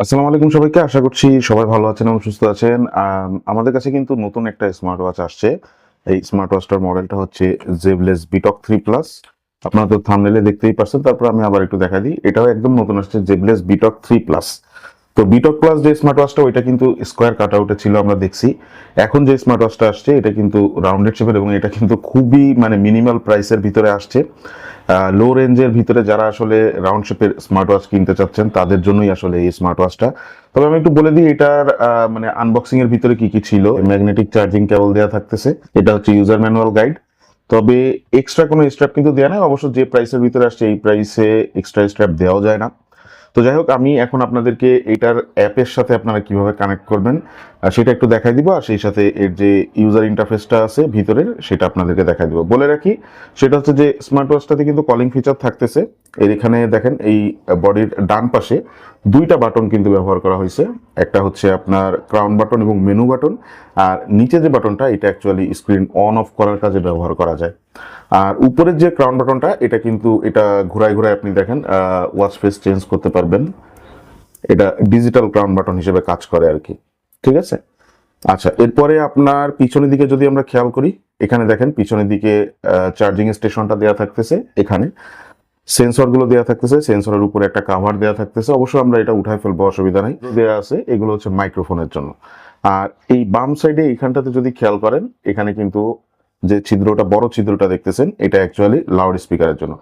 আসসালামু আলাইকুম সবাইকে। আশা করছি সবাই ভালো আছেন এবং সুস্থ আছেন। আমাদের কাছে কিন্তু নতুন একটা স্মার্ট ওয়াচ আসছে। এই স্মার্ট ওয়াচটার মডেলটা হচ্ছে জেবলেস বিটক 3 প্লাস। আপনারা তো থাম্বনেইলে দেখতেই পারছেন। তারপর আমি আবার একটু দেখা দিই। এটাও একদম নতুন আসছে, জেবলেস বিটক 3 প্লাস। তো বিটক প্লাস যে স্মার্ট ওয়াচটা ওইটা কিন্তু স্কোয়ার কাট আউটে ছিল, আমরা দেখছি। এখন যে স্মার্ট ওয়াচটা আসছে এটা কিন্তু রাউন্ডেড শেপের এবং এটা কিন্তু খুবই মিনিমাল প্রাইসের ভিতরে আসছে। লো রেঞ্জের ভিতরে যারা আসলে রাউন্ড শেপের স্মার্ট ওয়াচ কিনতে চাচ্ছেন তাদের জন্যই আসলে এই স্মার্ট ওয়াচটা। তবে আমি একটু বলে দিই এটার আনবক্সিং এর ভিতরে কি কি ছিল। ম্যাগনেটিক চার্জিং কেবল দেওয়া থাকতেছে, এটা হচ্ছে ইউজার ম্যানুয়াল গাইড। তবে এক্সট্রা কোনো স্ট্র্যাপ কিন্তু দেওয়া নাই। অবশ্য যে প্রাইসের ভিতরে আসছে এই প্রাইসে এক্সট্রা স্ট্র্যাপ দেওয়া যায় না। তো যাই হোক, আমি এখন আপনাদেরকে এটার অ্যাপের সাথে আপনারা কিভাবে কানেক্ট করবেন সেটা একটু দেখাই দিব, আর সেই সাথে এর যে ইউজার ইন্টারফেসটা আছে ভিতরের সেটা আপনাদেরকে দেখাই দিব। বলে রাখি সেটা হচ্ছে যে স্মার্ট ওয়াচটাতে কিন্তু কলিং ফিচার থাকতেছে। এর এখানে দেখেন এই বডির ডান পাশে দুইটা বাটন কিন্তু ব্যবহার করা হয়েছে। একটা হচ্ছে আপনার ক্রাউন বাটন এবং মেনু বাটন, আর নিচে যে বাটনটা এটা অ্যাকচুয়ালি স্ক্রিন অন অফ করার কাজে ব্যবহার করা যায়। আর উপরের যে ক্রাউন বাটনটা এটা কিন্তু এটা ঘুরায় ঘুরায় আপনি দেখেন ওয়াচ ফেস চেঞ্জ করতে পারবেন। এটা ডিজিটাল ক্রাউন বাটন হিসেবে কাজ করে আর কি। ঠিক আছে। আচ্ছা, এরপরে আপনার পিছনের দিকে যদি আমরা খেয়াল করি, এখানে দেখেন পিছনের দিকে চার্জিং স্টেশনটা দেওয়া থাকতেছে। এখানে সেন্সরগুলো দেওয়া থাকতেছে, সেন্সরের উপরে একটা কাভার দেওয়া থাকতেছে। অবশ্য আমরা এটা উঠায় ফেলবো, অসুবিধা নাই। দেওয়া আছে এগুলো হচ্ছে মাইক্রোফোনের জন্য। আর এই বাম সাইডে এইখানটাতে যদি খেয়াল করেন, এখানে কিন্তু যে ছিদ্রটা, বড় ছিদ্রটা দেখতেছেন, এটা অ্যাকচুয়ালি লাউড স্পিকারের জন্য।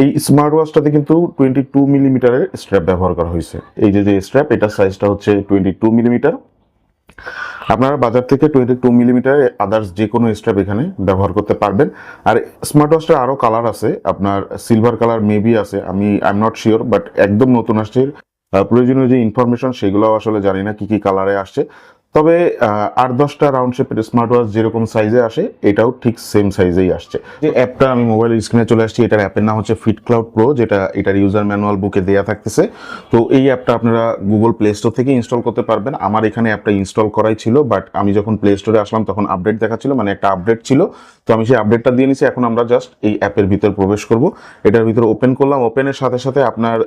এই স্মার্ট ওয়াচটাতে কিন্তু 22 মিলিমিটারের স্ট্র্যাপ ব্যবহার করা হয়েছে। এই যে স্ট্র্যাপ, এটার সাইজটা হচ্ছে 22 মিলিমিটার। আপনারা বাজার থেকে 22 মিলিমিটার আদার্স যে কোনো স্ট্র্যাপ এখানে ব্যবহার করতে পারবেন। আর স্মার্ট ওয়াচটার আরও কালার আছে, আপনার সিলভার কালার মেবি আছে, I am not sure, but একদম নতুন আসছে। প্রয়োজনীয় যে ইনফরমেশন সেগুলো আসলে জানি না কি কি কালারে আসছে। তবে 8-10টা রাউন্ড শেপের স্মার্ট ওয়াচ যেরকম সাইজে আসে এটাও ঠিক সেম সাইজেই আসছে। যে অ্যাপটা আমি মোবাইল স্ক্রিনে চলে আসছি, এটার অ্যাপের নাম হচ্ছে ফিট ক্লাউড প্রো, যেটা এটার ইউজার ম্যানুয়াল বুকে দেওয়া থাকতেছে। তো এই অ্যাপটা আপনারা গুগল প্লে স্টোর থেকে ইনস্টল করতে পারবেন। আমার এখানে অ্যাপটা ইনস্টল করাই ছিল, বাট আমি যখন প্লে স্টোরে আসলাম তখন আপডেট দেখাচ্ছিল, একটা আপডেট ছিল। তো আমি সেই আপডেটটা দিয়ে নিছি। এখন আমরা জাস্ট এই অ্যাপের ভিতর প্রবেশ করব। এটার ভিতরে ওপেন করলাম। ওপেনের সাথে সাথে আপনার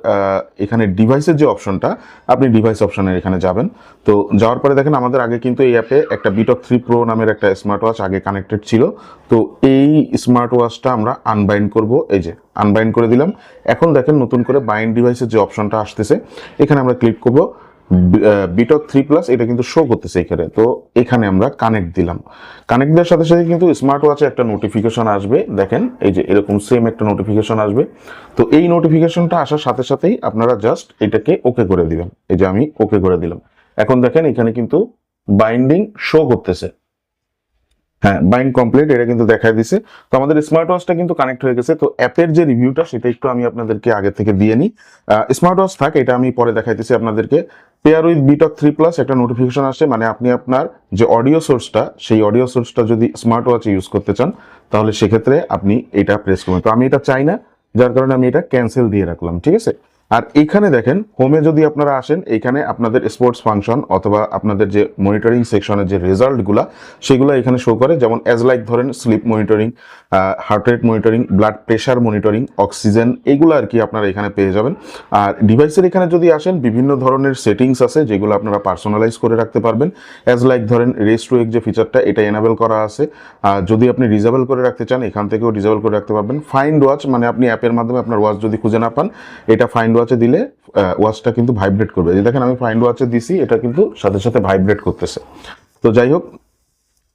এখানে ডিভাইসের যে অপশনটা, আপনি ডিভাইস অপশনের এখানে যাবেন। তো যাওয়ার পরে দেখেন আমাদের আগে কিন্তু এই অ্যাপে একটা বিটক 3 প্রো নামের একটা স্মার্ট ওয়াচ আগে কানেক্টেড ছিল। তো এই স্মার্ট ওয়াচটা আমরা আনবাইন্ড করব। এই যে আনবাইন্ড করে দিলাম। এখন দেখেন নতুন করে বাইন্ড ডিভাইসের যে অপশনটা আসতেছে, এখানে আমরা ক্লিক করব। বিটক 3 প্লাস এটা কিন্তু শো করতেছে এখানে। তো এখানে আমরা কানেক্ট দিলাম। কানেক্ট দেওয়ার সাথে সাথে কিন্তু স্মার্ট ওয়াচে একটা নোটিফিকেশন আসবে। দেখেন এই যে এরকম সেম একটা নোটিফিকেশন আসবে। তো এই নোটিফিকেশনটা আসার সাথে সাথেই আপনারা জাস্ট এটাকে ওকে করে দিবেন। এই যে আমি ওকে করে দিলাম। এখন দেখেন এখানে কিন্তু বাইন্ডিং শো করতেছে। হ্যাঁ, বাইন্ড কমপ্লিট, এটা কিন্তু দেখাই দিছে। তো আমাদের স্মার্ট ওয়াচটা কিন্তু কানেক্ট হয়ে গেছে। তো অ্যাপের যে রিভিউটা সেটা একটু আমি আপনাদেরকে আগে থেকে দিয়ে নিই। স্মার্ট ওয়াচ থাক, এটা আমি পরে দেখাইতেছি আপনাদেরকে। পেয়ার উইথ বিটক 3 প্লাস একটা নোটিফিকেশন আসছে, আপনি আপনার যে অডিও সোর্সটা, সেই অডিও সোর্সটা যদি স্মার্ট ওয়াচে ইউজ করতে চান তাহলে সেক্ষেত্রে আপনি এটা প্রেস করবেন। তো আমি এটা চাই না, যার কারণে আমি এটা ক্যান্সেল দিয়ে রাখলাম। ঠিক আছে। আর এখানে দেখেন হোমে যদি আপনারা আসেন, এখানে আপনাদের স্পোর্টস ফাংশন অথবা আপনাদের যে মনিটরিং সেকশনের যে রেজাল্টগুলা সেগুলো এখানে শো করে। যেমন অ্যাজ লাইক ধরেন slip monitoring, heart rate monitoring, blood pressure monitoring, oxygen, এগুলো আর কি আপনারা এখানে পেয়ে যাবেন। আর ডিভাইসের এখানে যদি আসেন, বিভিন্ন ধরনের সেটিংস আছে যেগুলো আপনারা পার্সোনালাইজ করে রাখতে পারবেন। অ্যাজ লাইক ধরেন রেস্ট ওয়েক যে ফিচারটা, এটা এনাবেল করা আছে। যদি আপনি ডিসেবল করে রাখতে চান, এখান থেকেও ডিসেবল করে রাখতে পারবেন। ফাইন্ড ওয়াচ, আপনি অ্যাপের মাধ্যমে আপনার ওয়াচ যদি খুঁজে না পান, এটা ফাইন্ড ওয়াচে দিলে ওয়াচটা কিন্তু ভাইব্রেট করবে। যে দেখেন আমি ফাইন্ড ওয়াচে দিছি, এটা কিন্তু সাথে সাথে ভাইব্রেট করতেছে। তো যাই হোক,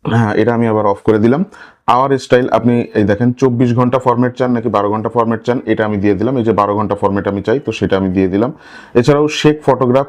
হ্যাঁ, এটা আমি আবার অফ করে দিলাম। আওয়ার স্টাইল, আপনি এই দেখেন 24 ঘন্টা ফরম্যাট চান নাকি 12 ঘন্টা ফরম্যাট চান, এটা আমি দিয়ে দিলাম। এই যে 12 ঘন্টা ফরম্যাট আমি চাই, তো সেটা আমি দিয়ে দিলাম। এছাড়াও শেক ফটোগ্রাফ,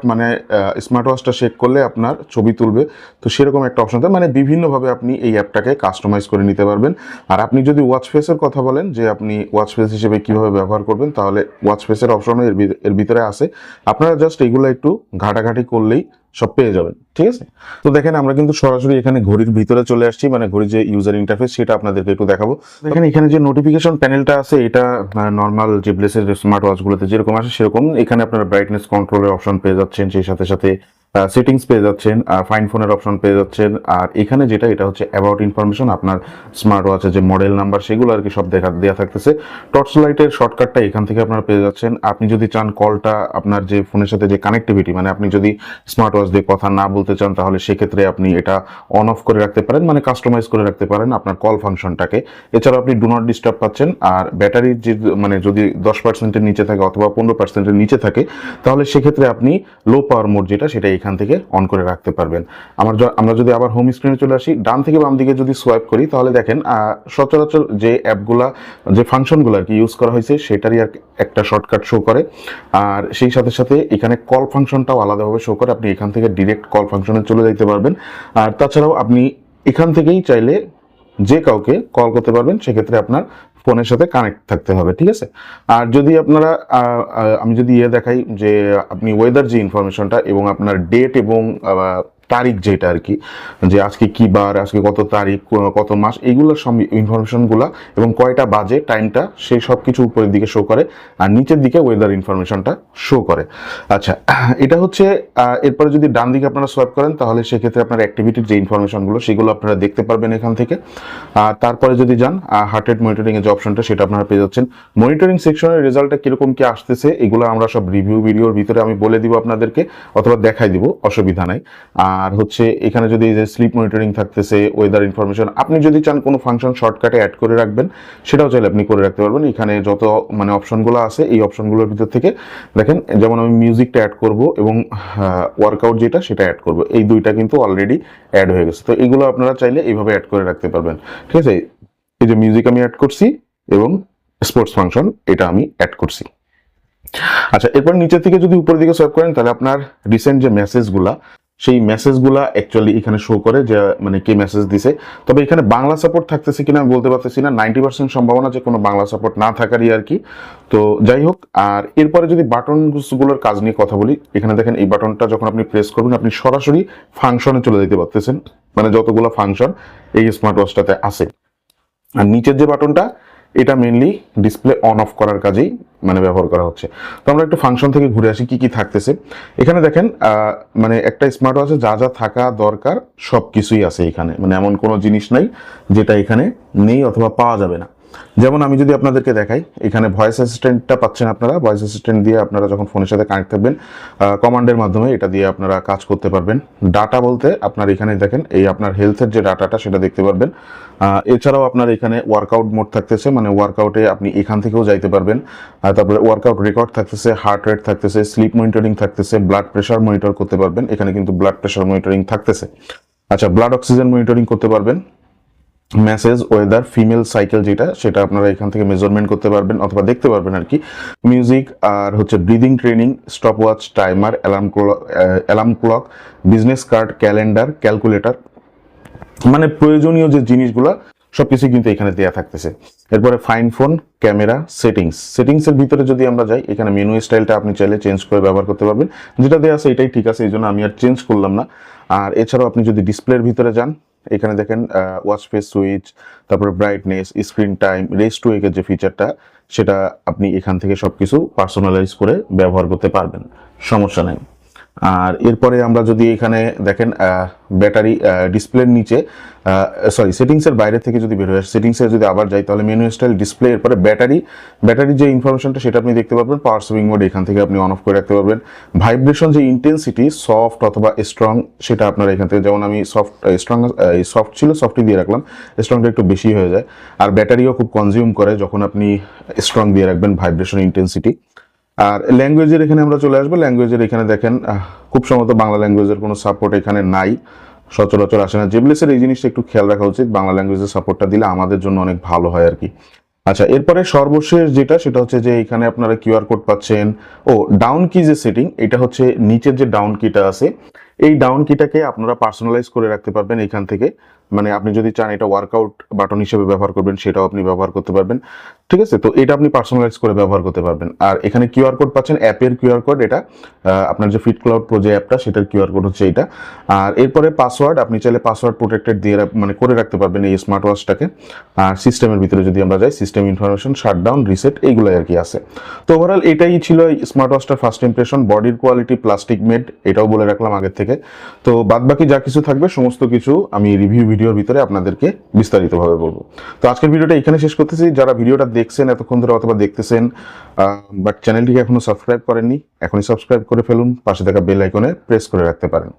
স্মার্ট ওয়াচটা শেক করলে আপনার ছবি তুলবে, তো সেরকম একটা অপশন থাকে। বিভিন্নভাবে আপনি এই অ্যাপটাকে কাস্টমাইজ করে নিতে পারবেন। আর আপনি যদি ওয়াচ ফেসের কথা বলেন যে আপনি ওয়াচ ফেস হিসেবে কিভাবে ব্যবহার করবেন, তাহলে ওয়াচ ফেসের অপশনও এর ভিতরে আছে। আপনারা জাস্ট এগুলো একটু ঘাটাঘাটি করলেই সব পেয়ে যাবেন। ঠিক আছে। তো দেখেন আমরা কিন্তু সরাসরি এখানে ঘড়ির ভিতরে চলে আসছি, ঘড়ির যে ইউজার ইন্টারফেস সেটা আপনাদেরকে একটু দেখাবো। দেখেন এখানে যে নোটিফিকেশন প্যানেলটা আছে, এটা নর্মাল জেবলেসের স্মার্ট ওয়াচগুলোতে যেরকম আসে সেরকম। এখানে আপনারা ব্রাইটনেস কন্ট্রোলের অপশন পেয়ে যাচ্ছেন, সেই সাথে সাথে সেটিংস পেয়ে যাচ্ছেন, ফাইন ফোনের অপশন পেয়ে যাচ্ছেন। আর এখানে যেটা, এটা হচ্ছে অ্যাবাউট ইনফরমেশন, আপনার স্মার্ট ওয়াচের যে মডেল নাম্বার সেগুলো আর কি সব দেওয়া থাকতেছে। টর্চ লাইটের শর্টকাটটা এখান থেকে আপনারা পেয়ে যাচ্ছেন। আপনি যদি চান কলটা আপনার যে ফোনের সাথে যে কানেক্টিভিটি, মানে আপনি যদি স্মার্ট ওয়াচ দিয়ে কথা না বলতে চান তাহলে সেক্ষেত্রে আপনি এটা অন অফ করে রাখতে পারেন, মানে কাস্টমাইজ করে রাখতে পারেন আপনার কল ফাংশনটাকে। এছাড়াও আপনি ডু নট ডিস্টার্ব পাচ্ছেন। আর ব্যাটারির যে মানে যদি 10%-এর নিচে থাকে অথবা 15%-এর নিচে থাকে তাহলে সেক্ষেত্রে আপনি লো পাওয়ার মোড যেটা সেটা এখান থেকে অন করে রাখতে পারবেন। আমরা যদি আবার হোম স্ক্রিনে চলে আসি, ডান থেকে বাম দিকে যদি সোয়াইপ করি তাহলে দেখেন সচরাচর যে অ্যাপগুলা, যে ফাংশনগুলো আর কি ইউজ করা হয়েছে সেটারই আর একটা শর্টকাট শো করে। আর সেই সাথে সাথে এখানে কল ফাংশনটাও আলাদাভাবে শো করে, আপনি এখান থেকে ডিরেক্ট কল ফাংশনে চলে যেতে পারবেন। আর তাছাড়াও আপনি এখান থেকেই চাইলে যে কাউকে কল করতে পারবেন, সেক্ষেত্রে আপনার ফোনের সাথে কানেক্ট থাকতে হবে, ঠিক আছে। আর যদি আপনারা আমি যদি দেখাই যে আপনি ওয়েদার যে ইনফরমেশনটা এবং আপনার ডেট এবং তারিখ যেটা আর কি, যে আজকে কি বার, আজকে কত তারিখ, কত মাস, এইগুলোর সব ইনফরমেশনগুলো এবং কয়টা বাজে টাইমটা, সেই সব কিছু উপরের দিকে শো করে আর নিচের দিকে ওয়েদার ইনফরমেশনটা শো করে। আচ্ছা, এটা হচ্ছে এরপরে যদি ডান দিকে আপনারা সোয়াইপ করেন তাহলে সেক্ষেত্রে আপনার অ্যাক্টিভিটির যে ইনফরমেশনগুলো সেগুলো আপনারা দেখতে পারবেন এখান থেকে। আর তারপরে যদি যান হার্ট রেট মনিটরিং এর যে অপশনটা সেটা আপনারা পেয়ে যাচ্ছেন। মনিটরিং সেকশনের রেজাল্টটা কিরকম কি আসতেছে এগুলো আমরা সব রিভিউ ভিডিওর ভিতরে আমি বলে দিব আপনাদেরকে, অথবা দেখাই দিব, অসুবিধা নাই। আর হচ্ছে এখানে যদি এই যে স্লিপ মনিটরিং থাকতেছে, ওয়েদার ইনফরমেশন, আপনি যদি চান কোনো ফাংশন শর্টকাটে অ্যাড করে রাখবেন সেটাও চাইলে আপনি করে রাখতে পারবেন। এখানে যত মানে অপশনগুলো আছে এই অপশনগুলোর ভিতর থেকে দেখেন, যেমন আমি মিউজিকটা অ্যাড করব এবং ওয়ার্কআউট যেটা সেটা অ্যাড করব, এই দুইটা কিন্তু অলরেডি অ্যাড হয়ে গেছে। তো এইগুলো আপনারা চাইলে এইভাবে অ্যাড করে রাখতে পারবেন, ঠিক আছে। এই যে মিউজিক আমি অ্যাড করছি এবং স্পোর্টস ফাংশন এটা আমি অ্যাড করছি। আচ্ছা, এরপর নিচের থেকে যদি উপরের দিকে সোয়াইপ করেন তাহলে আপনার রিসেন্ট যে মেসেজগুলা, সেই মেসেজগুলা অ্যাকচুয়ালি এখানে শো করে যে মানে কে মেসেজ দিছে। তবে এখানে বাংলা সাপোর্ট থাকতেছে কিনা আমি বলতে পারতেছি না, 90% সম্ভাবনা যে কোনো বাংলা সাপোর্ট না থাকারই আর কি। তো যাই হোক, আর এরপরে যদি বাটনগুলোর কাজ নিয়ে কথা বলি, এখানে দেখেন এই বাটনটা যখন আপনি প্রেস করবেন আপনি সরাসরি ফাংশনে চলে যেতে পারতেছেন, মানে যতগুলো ফাংশন এই স্মার্ট ওয়াচটাতে আছে। আর নিচের যে বাটনটা এটা মেইনলি ডিসপ্লে অন অফ করার কাজেই মানে ব্যবহার করা হচ্ছে। তো আমরা একটু ফাংশন থেকে ঘুরে আসি কি কি থাকতেছে। এখানে দেখেন মানে একটা স্মার্ট ওয়াচে যা যা থাকা দরকার সব কিছুই আছে এখানে, মানে এমন কোনো জিনিস নাই যেটা এখানে নেই অথবা পাওয়া যাবে না। যেমন আমি যদি আপনাদেরকে দেখাই, এখানে ভয়েস অ্যাসিস্ট্যান্টটা পাচ্ছেন আপনারা। ভয়েস অ্যাসিস্ট্যান্ট দিয়ে আপনারা যখন ফোনের সাথে কানেক্ট থাকবেন কমান্ডের মাধ্যমে এটা দিয়ে আপনারা কাজ করতে পারবেন। ডাটা বলতে আপনার এখানে দেখেন এই আপনার হেলথের যে ডাটাটা সেটা দেখতে পারবেন। এছাড়াও আপনার এখানে ওয়ার্কআউট মোড থাকতেছে, মানে ওয়ার্কআউটে আপনি এখান থেকেও যাইতে পারবেন। তারপরে ওয়ার্কআউট রেকর্ড থাকতেছে, হার্ট রেট থাকতেছে, স্লিপ মনিটরিং থাকতেছে, ব্লাড প্রেশার মনিটর করতে পারবেন, এখানে কিন্তু ব্লাড প্রেশার মনিটরিং থাকতেছে। আচ্ছা, ব্লাড অক্সিজেন মনিটরিং করতে পারবেন। মেসেজ, ওয়েদার, ফিমেল সাইকেল যেটা সেটা আপনারা এখান থেকে মেজারমেন্ট করতে পারবেন অথবা দেখতে পারবেন আর কি। মিউজিক, আর হচ্ছে breathing training, stop watch, timer, alarm clock, business card, calendar, calculator, মানে প্রয়োজনীয় যে জিনিসগুলো সবকিছু কিন্তু এখানে দেয়া থাকতেছে। এরপরে ফাইন ফোন, ক্যামেরা, সেটিংসের ভিতরে যদি আমরা যাই, এখানে মেনু স্টাইলটা আপনি চাইলে চেঞ্জ করে ব্যবহার করতে পারবেন, যেটা দেওয়া আছে এটাই ঠিক আছে, এই জন্য আমি আর চেঞ্জ করলাম না। আর এছাড়াও আপনি যদি ডিসপ্লের ভিতরে যান, এখানে দেখেন ওয়াচ ফেস সুইচ, তারপরে brightness, screen time, raise to ওয়েকের যে ফিচারটা সেটা আপনি এখান থেকে সবকিছু পার্সোনালাইজ করে ব্যবহার করতে পারবেন, সমস্যা নেই। আর এরপরে আমরা যদি এখানে দেখেন ব্যাটারি ডিসপ্লের নিচে, সরি সেটিংসের বাইরে থেকে যদি বের হয়ে সেটিংসে যদি আবার যাই তাহলে মেনু স্টাইল, ডিসপ্লে, এরপরে ব্যাটারি যে ইনফরমেশনটা সেটা আপনি দেখতে পারবেন। পাওয়ার সেভিং মোড এখান থেকে আপনি অন অফ করে রাখতে পারবেন। ভাইব্রেশন যে ইন্টেন্সিটি, সফট অথবা স্ট্রং, সেটা আপনারা এখান থেকে, যেমন আমি সফট ছিল সফটই দিয়ে রাখলাম, স্ট্রংটা একটু বেশি হয়ে যায়। আর ব্যাটারিও খুব কনজিউম করে যখন আপনি স্ট্রং দিয়ে রাখবেন ভাইব্রেশন ইন্টেন্সিটি। আর ল্যাঙ্গুয়েজের এখানে আমরা চলে আসবো। ল্যাঙ্গুয়েজের এখানে দেখেন খুব সম্ভবত বাংলা ল্যাঙ্গুয়েজের কোনো সাপোর্ট এখানে নাই, সচরাচর আসে না। জেবলেসের এই জিনিসটা একটু খেয়াল রাখা উচিত, বাংলা ল্যাঙ্গুয়েজের সাপোর্টটা দিলে আমাদের জন্য অনেক ভালো হয় আর কি। আচ্ছা, এরপরে সর্বশেষ যেটা সেটা হচ্ছে যে এখানে আপনারা কিউআর কোড পাচ্ছেন। ও ডাউন কি যে সেটিং, এটা হচ্ছে নিচের যে ডাউন কিটা আছে এই ডাউন কিটাকে আপনারা পার্সোনালাইজ করে রাখতে পারবেন এখান থেকে। মানে আপনি যদি চান এটা ওয়ার্কআউট বাটন হিসেবে ব্যবহার করবেন, সেটাও আপনি ব্যবহার করতে পারবেন। ঠিক আছে, তো এটা আপনি পার্সোনালাইজ করে ব্যবহার করতে পারবেন। আর এখানে কিউআর কোড পাচ্ছেন, অ্যাপের কিউআর কোড এটা, আপনার যে ফিট ক্লাউড প্রো যে অ্যাপটা সেটার কিউআর কোড হচ্ছে এটা। আর এরপরে পাসওয়ার্ড, আপনি চাইলে পাসওয়ার্ড প্রোটেক্টেড দিয়ে মানে করে রাখতে পারবেন এই স্মার্ট ওয়াচটাকে। আর সিস্টেমের ভিতরে যদি আমরা যাই, সিস্টেম ইনফরমেশন, শাটডাউন, রিসেট, এইগুলোই আর কি আছে। তো ওভারঅল এটাই ছিল স্মার্ট ওয়াচটার ফার্স্ট ইমপ্রেশন। বডির কোয়ালিটি প্লাস্টিক মেড, এটাও বলে রাখলাম আগের থেকে। তো বাদ বাকি যা কিছু থাকবে সমস্ত কিছু আমি রিভিউ ভিডিওর ভিতরে আপনাদেরকে বিস্তারিতভাবে বলবো। তো আজকের ভিডিওটা এখানে শেষ করতেছি। যারা ভিডিওটা দেখছেন এতক্ষণ ধরে অথবা দেখতেছেন বাট চ্যানেলটিকে এখনো সাবস্ক্রাইব করেননি, এখনই সাবস্ক্রাইব করে ফেলুন, পাশে থাকা বেল আইকনে প্রেস করে রাখতে পারেন।